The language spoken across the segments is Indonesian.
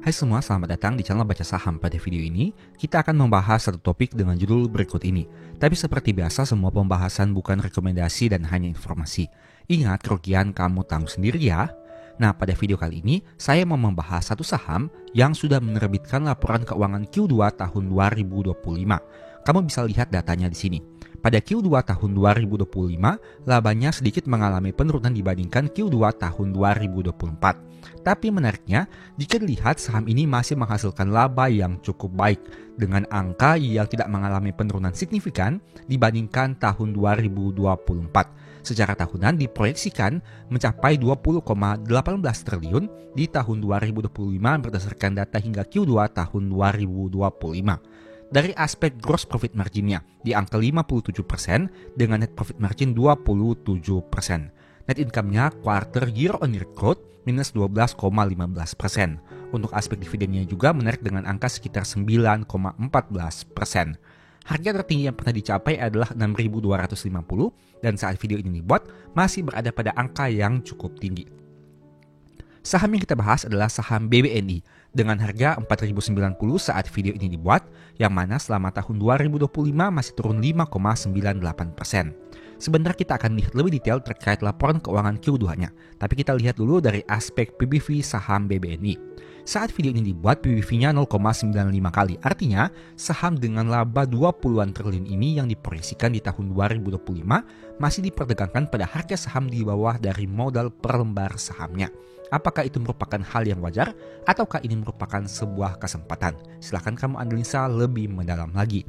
Hai semua, selamat datang di channel Baca Saham. Pada video ini, kita akan membahas satu topik dengan judul berikut ini. Tapi seperti biasa, semua pembahasan bukan rekomendasi dan hanya informasi. Ingat, kerugian kamu tanggung sendiri ya. Nah, pada video kali ini, saya mau membahas satu saham yang sudah menerbitkan laporan keuangan Q2 tahun 2025. Kamu bisa lihat datanya di sini. Pada Q2 tahun 2025, labanya sedikit mengalami penurunan dibandingkan Q2 tahun 2024. Tapi menariknya, jika dilihat saham ini masih menghasilkan laba yang cukup baik dengan angka yang tidak mengalami penurunan signifikan dibandingkan tahun 2024. Secara tahunan diproyeksikan mencapai 20,18 triliun di tahun 2025 berdasarkan data hingga Q2 tahun 2025. Dari aspek gross profit marginnya di angka 57% dengan net profit margin 27%. Net income-nya quarter year on year growth minus 12,15%. Untuk aspek dividennya juga menarik dengan angka sekitar 9,14%. Harga tertinggi yang pernah dicapai adalah 6.250 dan saat video ini dibuat masih berada pada angka yang cukup tinggi. Saham yang kita bahas adalah saham BBNI dengan harga 4.090 saat video ini dibuat, yang mana selama tahun 2025 masih turun 5,98%. Sebentar kita akan lihat lebih detail terkait laporan keuangan Q2-nya, tapi kita lihat dulu dari aspek PBV saham BBNI. Saat video ini dibuat, PBV-nya 0,95 kali, artinya saham dengan laba 20-an triliun ini yang diproyeksikan di tahun 2025 masih diperdagangkan pada harga saham di bawah dari modal per lembar sahamnya. Apakah itu merupakan hal yang wajar ataukah ini merupakan sebuah kesempatan? Silahkan kamu analisa lebih mendalam lagi.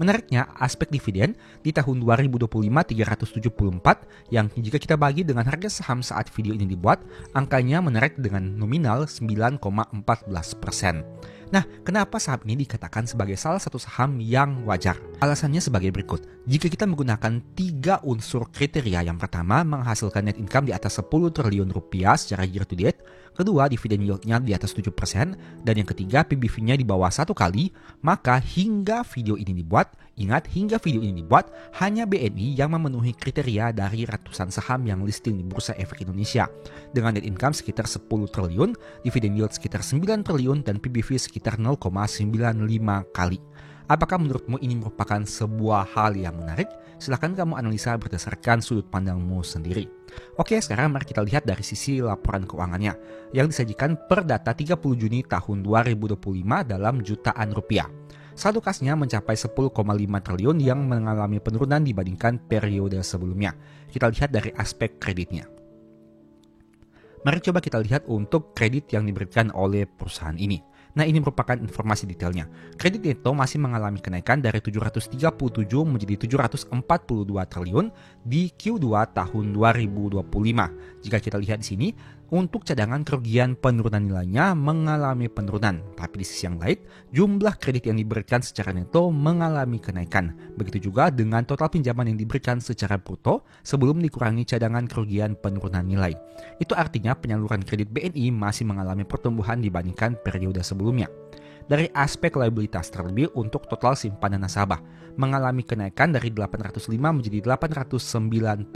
Menariknya, aspek dividen di tahun 2025 374 yang jika kita bagi dengan harga saham saat video ini dibuat, angkanya menarik dengan nominal 9,14%. Nah, kenapa saham ini dikatakan sebagai salah satu saham yang wajar? Alasannya sebagai berikut. Jika kita menggunakan 3 unsur kriteria, yang pertama menghasilkan net income di atas 10 triliun rupiah secara year to date, kedua dividen yield-nya di atas 7%, dan yang ketiga PBV-nya di bawah 1 kali, maka hingga video ini dibuat, ingat hingga video ini dibuat, hanya BNI yang memenuhi kriteria dari ratusan saham yang listing di Bursa Efek Indonesia. Dengan net income sekitar 10 triliun, dividen yield sekitar 9 triliun, dan PBV sekitar 0,95 kali. Apakah menurutmu ini merupakan sebuah hal yang menarik? Silahkan kamu analisa berdasarkan sudut pandangmu sendiri. Oke, sekarang mari kita lihat dari sisi laporan keuangannya yang disajikan per data 30 Juni tahun 2025 dalam jutaan rupiah. Saldo kasnya mencapai 10,5 triliun yang mengalami penurunan dibandingkan periode sebelumnya. Kita lihat dari aspek kreditnya. Mari coba kita lihat untuk kredit yang diberikan oleh perusahaan ini. Nah, ini merupakan informasi detailnya. Kredit neto masih mengalami kenaikan dari 737 menjadi 742 triliun di Q2 tahun 2025. Jika kita lihat di sini, untuk cadangan kerugian penurunan nilainya mengalami penurunan. Tapi di sisi yang lain, jumlah kredit yang diberikan secara neto mengalami kenaikan. Begitu juga dengan total pinjaman yang diberikan secara bruto sebelum dikurangi cadangan kerugian penurunan nilai. Itu artinya penyaluran kredit BNI masih mengalami pertumbuhan dibandingkan periode sebelumnya. Dari aspek liabilitas terlebih untuk total simpanan nasabah mengalami kenaikan dari 805 menjadi 899.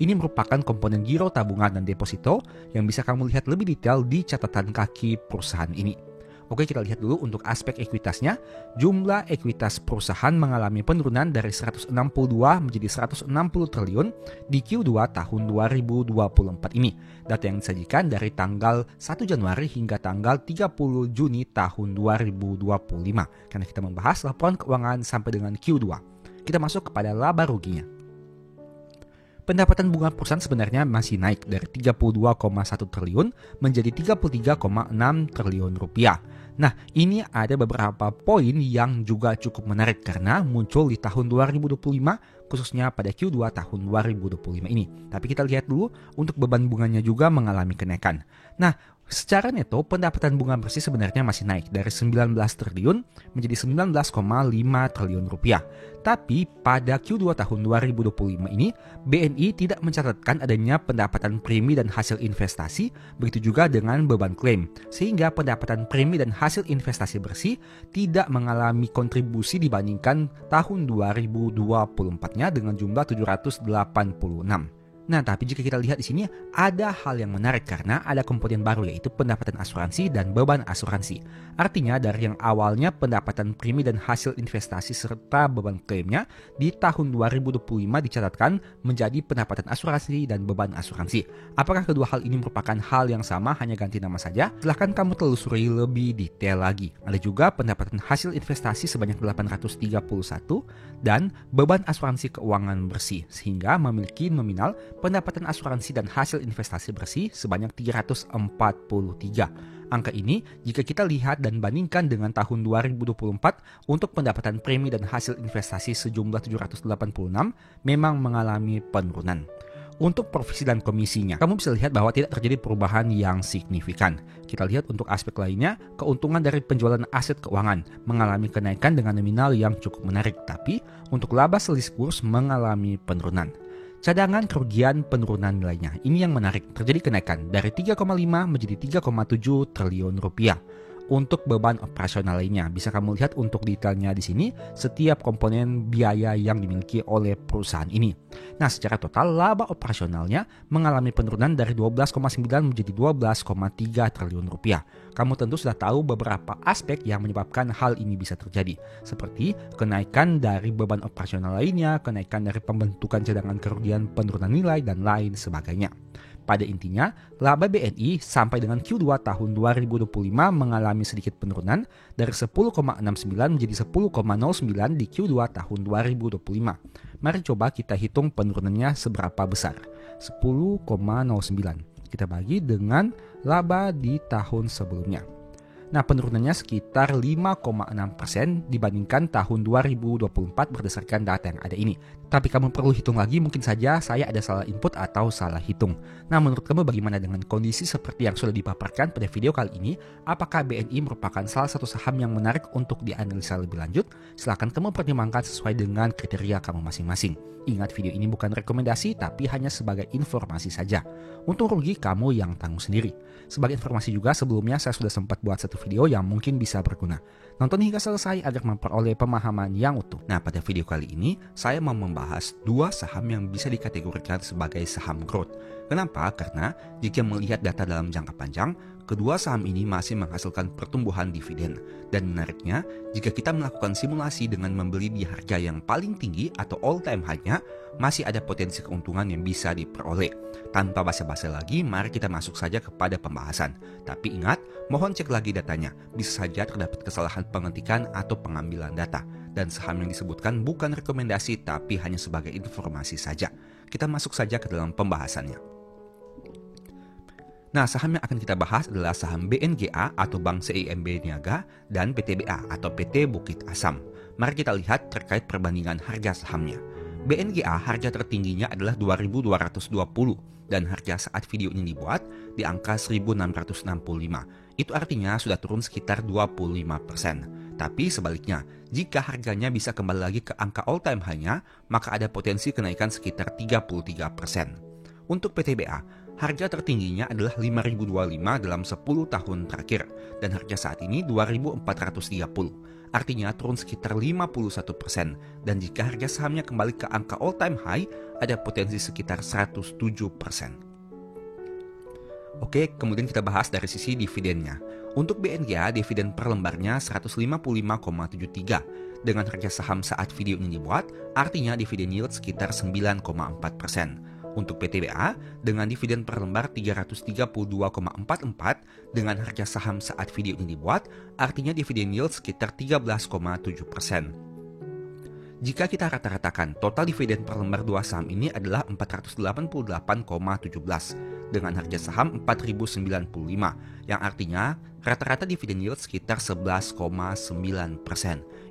Ini merupakan komponen giro tabungan dan deposito yang bisa kamu lihat lebih detail di catatan kaki perusahaan ini. Oke, kita lihat dulu untuk aspek ekuitasnya. Jumlah ekuitas perusahaan mengalami penurunan dari 162 menjadi 160 triliun di Q2 tahun 2024 ini. Data yang disajikan dari tanggal 1 Januari hingga tanggal 30 Juni tahun 2025. Karena kita membahas laporan keuangan sampai dengan Q2. Kita masuk kepada laba ruginya. Pendapatan bunga perusahaan sebenarnya masih naik dari 32,1 triliun menjadi 33,6 triliun rupiah. Nah, ini ada beberapa poin yang juga cukup menarik karena muncul di tahun 2025 khususnya pada Q2 tahun 2025 ini. Tapi kita lihat dulu untuk beban bunganya juga mengalami kenaikan. Nah, secara neto pendapatan bunga bersih sebenarnya masih naik dari 19 triliun menjadi 19,5 triliun rupiah. Tapi pada Q2 tahun 2025 ini BNI tidak mencatatkan adanya pendapatan premi dan hasil investasi, begitu juga dengan beban klaim. Sehingga pendapatan premi dan hasil investasi bersih tidak mengalami kontribusi dibandingkan tahun 2024-nya dengan jumlah 786. Nah, tapi jika kita lihat di sini ada hal yang menarik karena ada komponen baru yaitu pendapatan asuransi dan beban asuransi. Artinya dari yang awalnya pendapatan premi dan hasil investasi serta beban klaimnya di tahun 2025 dicatatkan menjadi pendapatan asuransi dan beban asuransi. Apakah kedua hal ini merupakan hal yang sama hanya ganti nama saja? Silahkan kamu telusuri lebih detail lagi. Ada juga pendapatan hasil investasi sebanyak 831 dan beban asuransi keuangan bersih sehingga memiliki nominal pendapatan asuransi dan hasil investasi bersih sebanyak 343. Angka ini jika kita lihat dan bandingkan dengan tahun 2024 untuk pendapatan premi dan hasil investasi sejumlah 786 memang mengalami penurunan. Untuk provisi dan komisinya, kamu bisa lihat bahwa tidak terjadi perubahan yang signifikan. Kita lihat untuk aspek lainnya, keuntungan dari penjualan aset keuangan mengalami kenaikan dengan nominal yang cukup menarik, tapi untuk laba selisih kurs mengalami penurunan. Cadangan kerugian penurunan nilainya. Ini yang menarik, terjadi kenaikan dari 3,5 menjadi 3,7 triliun rupiah. Untuk beban operasional lainnya, bisa kamu lihat untuk detailnya di sini setiap komponen biaya yang dimiliki oleh perusahaan ini. Nah, secara total laba operasionalnya mengalami penurunan dari 12,9 menjadi 12,3 triliun rupiah. Kamu tentu sudah tahu beberapa aspek yang menyebabkan hal ini bisa terjadi, seperti kenaikan dari beban operasional lainnya, kenaikan dari pembentukan cadangan kerugian penurunan nilai, dan lain sebagainya. Pada intinya, laba BNI sampai dengan Q2 tahun 2025 mengalami sedikit penurunan dari 10,69 menjadi 10,09 di Q2 tahun 2025. Mari coba kita hitung penurunannya seberapa besar. 10,09. Kita bagi dengan laba di tahun sebelumnya. Nah, penurunannya sekitar 5,6% dibandingkan tahun 2024 berdasarkan data yang ada ini. Tapi kamu perlu hitung lagi, mungkin saja saya ada salah input atau salah hitung. Nah, menurut kamu bagaimana dengan kondisi seperti yang sudah dipaparkan pada video kali ini? Apakah BNI merupakan salah satu saham yang menarik untuk dianalisa lebih lanjut? Silahkan kamu pertimbangkan sesuai dengan kriteria kamu masing-masing. Ingat, video ini bukan rekomendasi tapi hanya sebagai informasi saja. Untung rugi kamu yang tanggung sendiri. Sebagai informasi juga, sebelumnya saya sudah sempat buat satu video yang mungkin bisa berguna. Nonton hingga selesai agar memperoleh pemahaman yang utuh. Nah, pada video kali ini saya mau membahas dua saham yang bisa dikategorikan sebagai saham growth. Kenapa? Karena jika melihat data dalam jangka panjang, kedua saham ini masih menghasilkan pertumbuhan dividen. Dan menariknya, jika kita melakukan simulasi dengan membeli di harga yang paling tinggi atau all time high-nya, masih ada potensi keuntungan yang bisa diperoleh. Tanpa basa-basi lagi, mari kita masuk saja kepada pembahasan. Tapi ingat, mohon cek lagi datanya. Bisa saja terdapat kesalahan pengetikan atau pengambilan data. Dan saham yang disebutkan bukan rekomendasi tapi hanya sebagai informasi saja. Kita masuk saja ke dalam pembahasannya. Nah, saham yang akan kita bahas adalah saham BNGA atau Bank CIMB Niaga dan PTBA atau PT Bukit Asam. Mari kita lihat terkait perbandingan harga sahamnya. BNGA harga tertingginya adalah 2.220 dan harga saat video ini dibuat di angka 1.665. Itu artinya sudah turun sekitar 25%. Tapi sebaliknya, jika harganya bisa kembali lagi ke angka all time high-nya, maka ada potensi kenaikan sekitar 33%. Untuk PTBA, harga tertingginya adalah 5.025 dalam 10 tahun terakhir dan harga saat ini 2.430. Artinya turun sekitar 51%, dan jika harga sahamnya kembali ke angka all time high, ada potensi sekitar 107%. Oke, kemudian kita bahas dari sisi dividennya. Untuk BNGA, dividen per lembarnya 155,73. Dengan harga saham saat video ini dibuat, artinya dividen yield sekitar 9,4%. Untuk PTBA, dengan dividen per lembar 332,44 dengan harga saham saat video ini dibuat, artinya dividen yield sekitar 13,7%. Jika kita rata-ratakan, total dividen per lembar dua saham ini adalah 488,17 dengan harga saham 4.095, yang artinya rata-rata dividen yield sekitar 11,9%.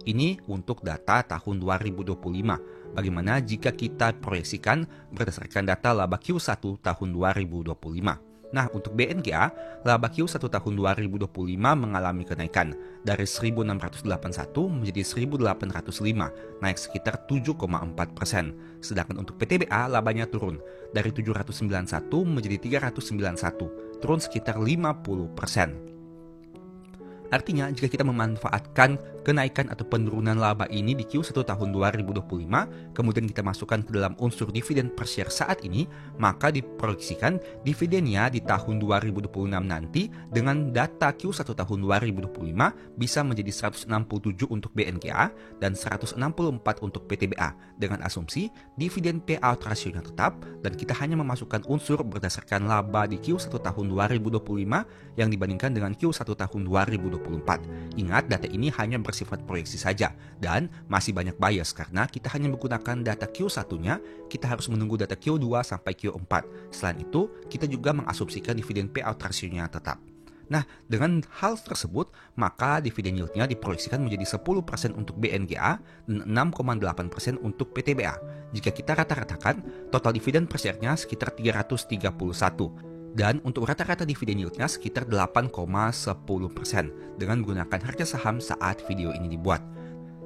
Ini untuk data tahun 2025. Bagaimana jika kita proyeksikan berdasarkan data laba Q1 tahun 2025? Nah, untuk BNGA, laba Q1 tahun 2025 mengalami kenaikan dari 1.681 menjadi 1.805, naik sekitar 7,4%. Sedangkan untuk PTBA, labanya turun dari 791 menjadi 391, turun sekitar 50%. Artinya, jika kita memanfaatkan kenaikan atau penurunan laba ini di Q1 tahun 2025, kemudian kita masukkan ke dalam unsur dividen per share saat ini, maka diproyeksikan dividennya di tahun 2026 nanti dengan data Q1 tahun 2025 bisa menjadi 167 untuk BNGA dan 164 untuk PTBA dengan asumsi dividen payout ratio-nya tetap dan kita hanya memasukkan unsur berdasarkan laba di Q1 tahun 2025 yang dibandingkan dengan Q1 tahun 2024. Ingat, data ini hanya bersifat proyeksi saja dan masih banyak bias karena kita hanya menggunakan data Q1-nya, kita harus menunggu data Q2 sampai Q4. Selain itu, kita juga mengasumsikan dividen payout ratio-nya tetap. Nah, dengan hal tersebut, maka dividen yield-nya diproyeksikan menjadi 10% untuk BNGA dan 6,8% untuk PTBA. Jika kita rata-ratakan, total dividen per share-nya sekitar 331. Dan untuk rata-rata dividen yield-nya sekitar 8,10% dengan menggunakan harga saham saat video ini dibuat.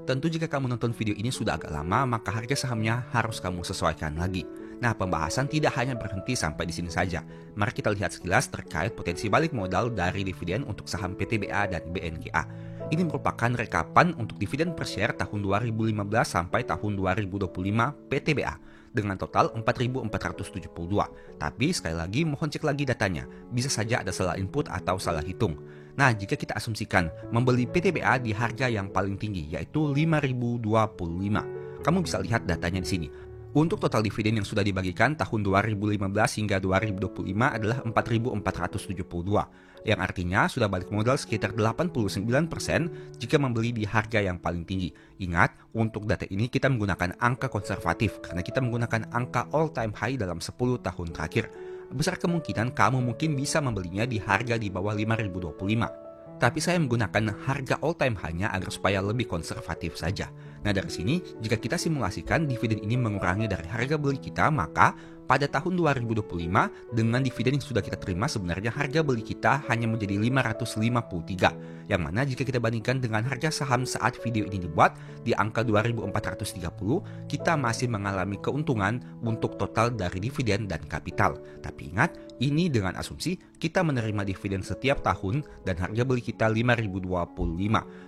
Tentu jika kamu nonton video ini sudah agak lama, maka harga sahamnya harus kamu sesuaikan lagi. Nah, pembahasan tidak hanya berhenti sampai di sini saja. Mari kita lihat sekilas terkait potensi balik modal dari dividen untuk saham PTBA dan BNGA. Ini merupakan rekapan untuk dividen per share tahun 2015 sampai tahun 2025 PTBA dengan total 4.472. Tapi sekali lagi mohon cek lagi datanya, bisa saja ada salah input atau salah hitung. Nah, jika kita asumsikan membeli PTBA di harga yang paling tinggi yaitu 5.025, kamu bisa lihat datanya di sini. Untuk total dividen yang sudah dibagikan tahun 2015 hingga 2025 adalah 4.472, yang artinya sudah balik modal sekitar 89% jika membeli di harga yang paling tinggi. Ingat, untuk data ini kita menggunakan angka konservatif karena kita menggunakan angka all time high dalam 10 tahun terakhir. Besar kemungkinan kamu mungkin bisa membelinya di harga di bawah 5.025. Tapi saya menggunakan harga all time high-nya agar supaya lebih konservatif saja. Nah, dari sini, jika kita simulasikan dividen ini mengurangi dari harga beli kita, maka pada tahun 2025 dengan dividen yang sudah kita terima sebenarnya harga beli kita hanya menjadi 553, yang mana jika kita bandingkan dengan harga saham saat video ini dibuat di angka 2430, kita masih mengalami keuntungan untuk total dari dividen dan kapital. Tapi ingat, ini dengan asumsi kita menerima dividen setiap tahun dan harga beli kita 5.025.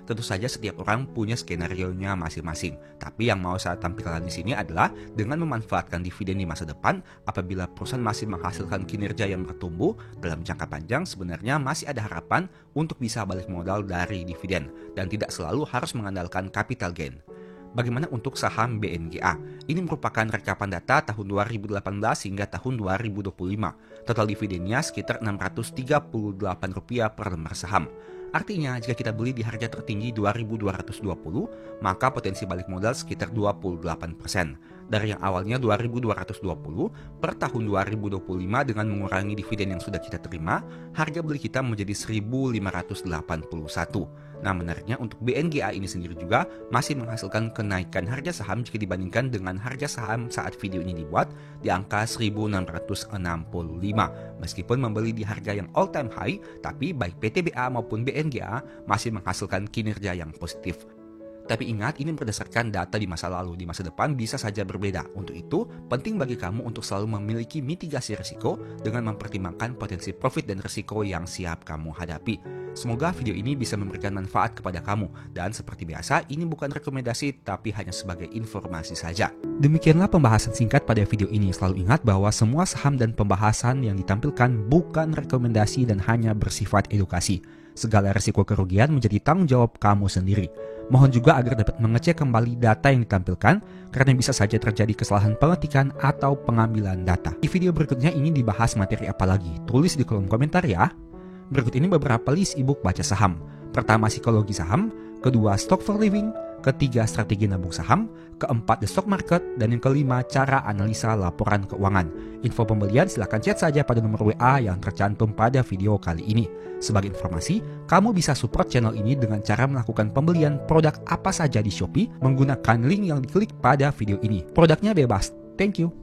Tentu saja setiap orang punya skenario-nya masing-masing. Tapi yang mau saya tampilkan di sini adalah dengan memanfaatkan dividen di masa depan, apabila perusahaan masih menghasilkan kinerja yang bertumbuh dalam jangka panjang, sebenarnya masih ada harapan untuk bisa balik modal dari dividen dan tidak selalu harus mengandalkan capital gain. Bagaimana untuk saham BNGA? Ini merupakan rekapan data tahun 2018 hingga tahun 2025. Total dividennya sekitar Rp638 per lembar saham. Artinya, jika kita beli di harga tertinggi 2.220, maka potensi balik modal sekitar 28%. Dari yang awalnya 2.220 per tahun 2025 dengan mengurangi dividen yang sudah kita terima, harga beli kita menjadi 1.581. Nah, menariknya untuk BNGA ini sendiri juga masih menghasilkan kenaikan harga saham jika dibandingkan dengan harga saham saat video ini dibuat di angka 1.665. Meskipun membeli di harga yang all time high, tapi baik PTBA maupun BNGA masih menghasilkan kinerja yang positif. Tapi ingat, ini berdasarkan data di masa lalu, di masa depan bisa saja berbeda. Untuk itu, penting bagi kamu untuk selalu memiliki mitigasi risiko dengan mempertimbangkan potensi profit dan risiko yang siap kamu hadapi. Semoga video ini bisa memberikan manfaat kepada kamu. Dan seperti biasa, ini bukan rekomendasi tapi hanya sebagai informasi saja. Demikianlah pembahasan singkat pada video ini. Selalu ingat bahwa semua saham dan pembahasan yang ditampilkan bukan rekomendasi dan hanya bersifat edukasi. Segala risiko kerugian menjadi tanggung jawab kamu sendiri. Mohon juga agar dapat mengecek kembali data yang ditampilkan karena bisa saja terjadi kesalahan pengetikan atau pengambilan data. Di video berikutnya ini dibahas materi apa lagi? Tulis di kolom komentar ya. Berikut ini beberapa list ebook baca saham. Pertama, psikologi saham. Kedua, stock for living. Ketiga, strategi nabung saham. Keempat, the stock market. Dan yang kelima, cara analisa laporan keuangan. Info pembelian silakan chat saja pada nomor WA yang tercantum pada video kali ini. Sebagai informasi, kamu bisa support channel ini dengan cara melakukan pembelian produk apa saja di Shopee menggunakan link yang diklik pada video ini. Produknya bebas. Thank you.